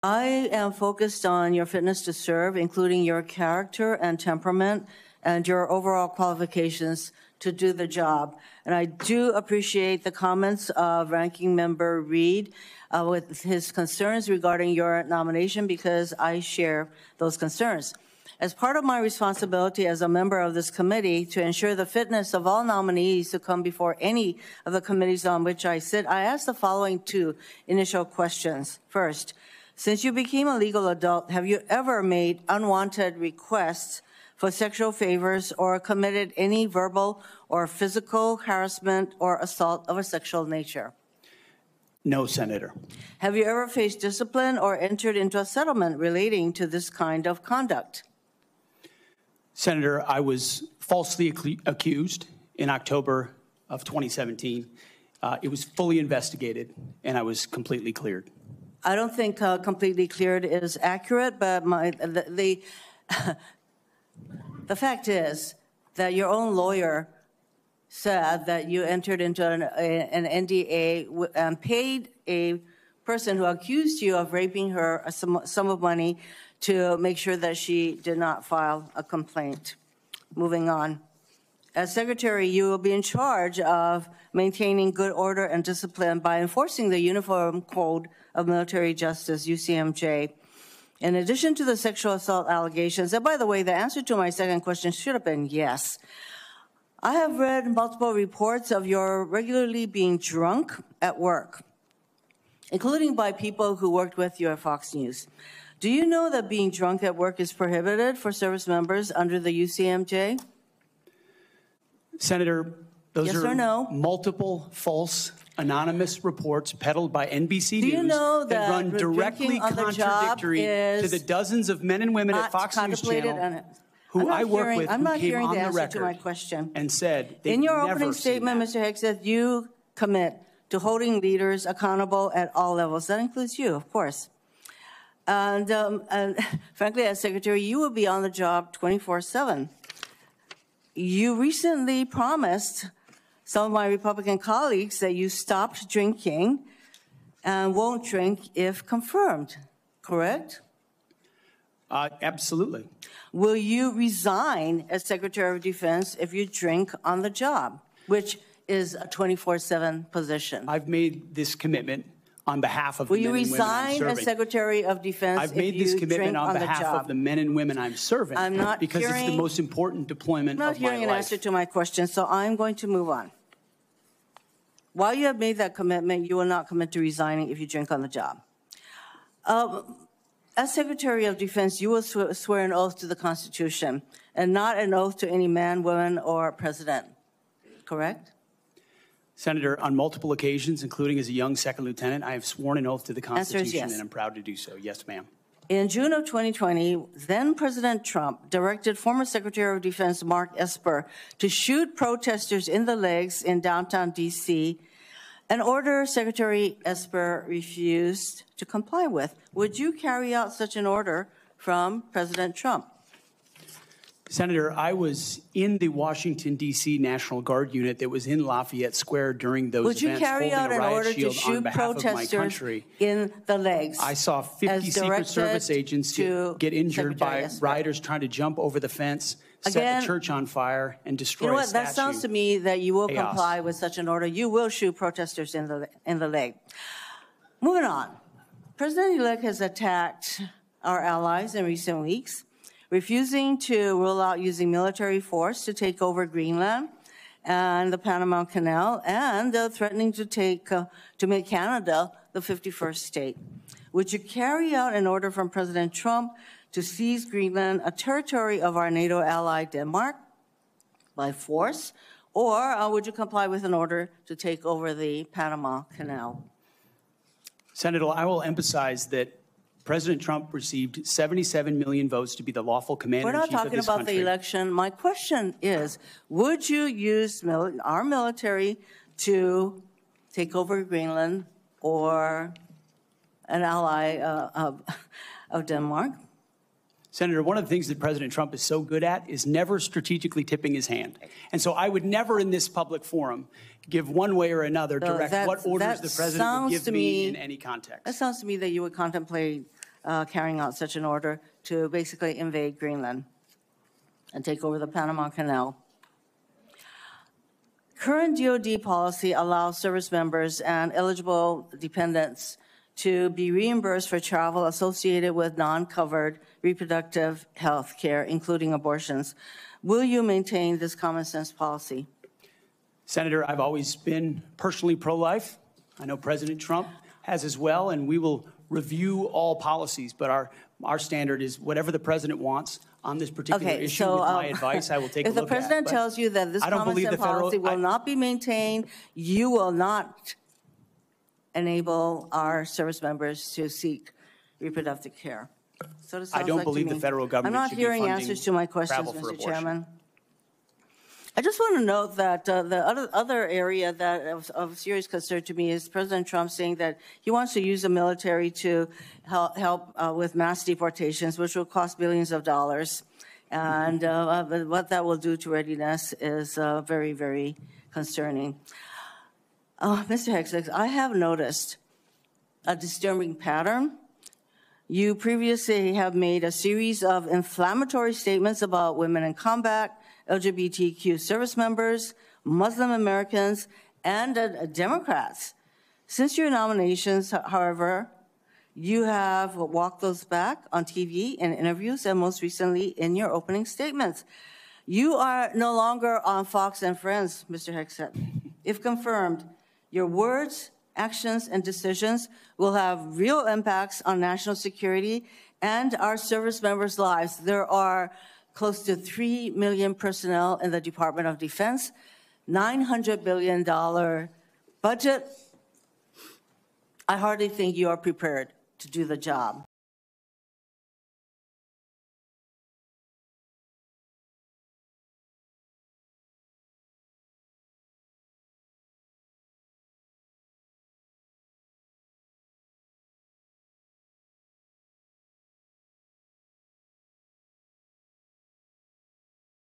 I am focused on your fitness to serve, including your character and temperament and your overall qualifications to do the job. And I do appreciate the comments of Ranking Member Reed with his concerns regarding your nomination, because I share those concerns. As part of my responsibility as a member of this committee to ensure the fitness of all nominees to come before any of the committees on which I sit, I ask the following two initial questions. First, since you became a legal adult, have you ever made unwanted requests for sexual favors or committed any verbal or physical harassment or assault of a sexual nature? No, Senator. Have you ever faced discipline or entered into a settlement relating to this kind of conduct? Senator, I was falsely accused in October of 2017. It was fully investigated, and I was completely cleared. I don't think completely cleared is accurate, but the fact is that your own lawyer said that you entered into an NDA and paid a person who accused you of raping her a sum of money to make sure that she did not file a complaint. Moving on. As Secretary, you will be in charge of maintaining good order and discipline by enforcing the Uniform Code of Military Justice, UCMJ. In addition to the sexual assault allegations, and by the way, the answer to my second question should have been yes. I have read multiple reports of your regularly being drunk at work, including by people who worked with you at Fox News. Do you know that being drunk at work is prohibited for service members under the UCMJ? Senator, those yes are or no? Multiple false anonymous reports peddled by NBC Do you News know that run directly contradictory to the dozens of men and women at Fox News Channel who I work with who came on the record and said they've in your never opening statement, Mr. Hegseth, you commit to holding leaders accountable at all levels. That includes you, of course. And frankly, as Secretary, you will be on the job 24/7. You recently promised some of my Republican colleagues that you stopped drinking and won't drink if confirmed, correct? Absolutely. Will you resign as Secretary of Defense if you drink on the job, which is a 24/7 position? I've made this commitment on behalf of Will the men and women I'm you resign serving. as Secretary of Defense I've made this commitment on behalf of the men and women I'm serving because it's the most important deployment of my life. I'm not hearing an answer to my question, so I'm going to move on. While you have made that commitment, you will not commit to resigning if you drink on the job. As Secretary of Defense, you will swear an oath to the Constitution and not an oath to any man, woman, or president, correct? Senator, on multiple occasions, including as a young second lieutenant, I have sworn an oath to the Constitution, yes. and I'm proud to do so. Yes, ma'am. In June of 2020, then President Trump directed former Secretary of Defense Mark Esper to shoot protesters in the legs in downtown D.C., an order Secretary Esper refused to comply with. Would you carry out such an order from President Trump? Senator, I was in the Washington, D.C. National Guard unit that was in Lafayette Square during those events. Would you carry out an order to shoot protesters in the legs? I saw 50 Secret Service agents get injured by rioters trying to jump over the fence, set the church on fire, and destroy a statue. That sounds to me that you will comply with such an order. You will shoot protesters in the leg. Moving on. President-elect has attacked our allies in recent weeks, refusing to rule out using military force to take over Greenland and the Panama Canal, and threatening to make Canada the 51st state. Would you carry out an order from President Trump to seize Greenland, a territory of our NATO ally Denmark, by force, or would you comply with an order to take over the Panama Canal? Senator, I will emphasize that President Trump received 77 million votes to be the lawful commander-in-chief of this country. We're not talking about the election. My question is, would you use our military to take over Greenland or an ally of Denmark? Senator, one of the things that President Trump is so good at is never strategically tipping his hand. And so I would never in this public forum give one way or another direct what orders the president would give me in any context. That sounds to me that you would contemplate carrying out such an order to basically invade Greenland and take over the Panama Canal. Current DoD policy allows service members and eligible dependents to be reimbursed for travel associated with non-covered reproductive health care, including abortions. Will you maintain this common sense policy? Senator, I've always been personally pro-life. I know President Trump has as well, and we will review all policies, but our standard is whatever the president wants on this particular issue. With my advice, I will take a look at. If the president tells you that this common sense policy will not be maintained, you will not enable our service members to seek reproductive care. So it sounds I don't like believe the federal government should be funding I'm not hearing answers to my questions, Mr. Chairman. I just want to note that the other area that of serious concern to me is President Trump saying that he wants to use the military to help with mass deportations, which will cost billions of dollars. And what that will do to readiness is very, very concerning. Mr. Hexix, I have noticed a disturbing pattern. You previously have made a series of inflammatory statements about women in combat, LGBTQ service members, Muslim Americans, and Democrats. Since your nominations, however, you have walked those back on TV in interviews and most recently in your opening statements. You are no longer on Fox and Friends, Mr. Hexet. If confirmed, your words, actions, and decisions will have real impacts on national security and our service members' lives. There are close to 3 million personnel in the Department of Defense, $900 billion budget. I hardly think you are prepared to do the job.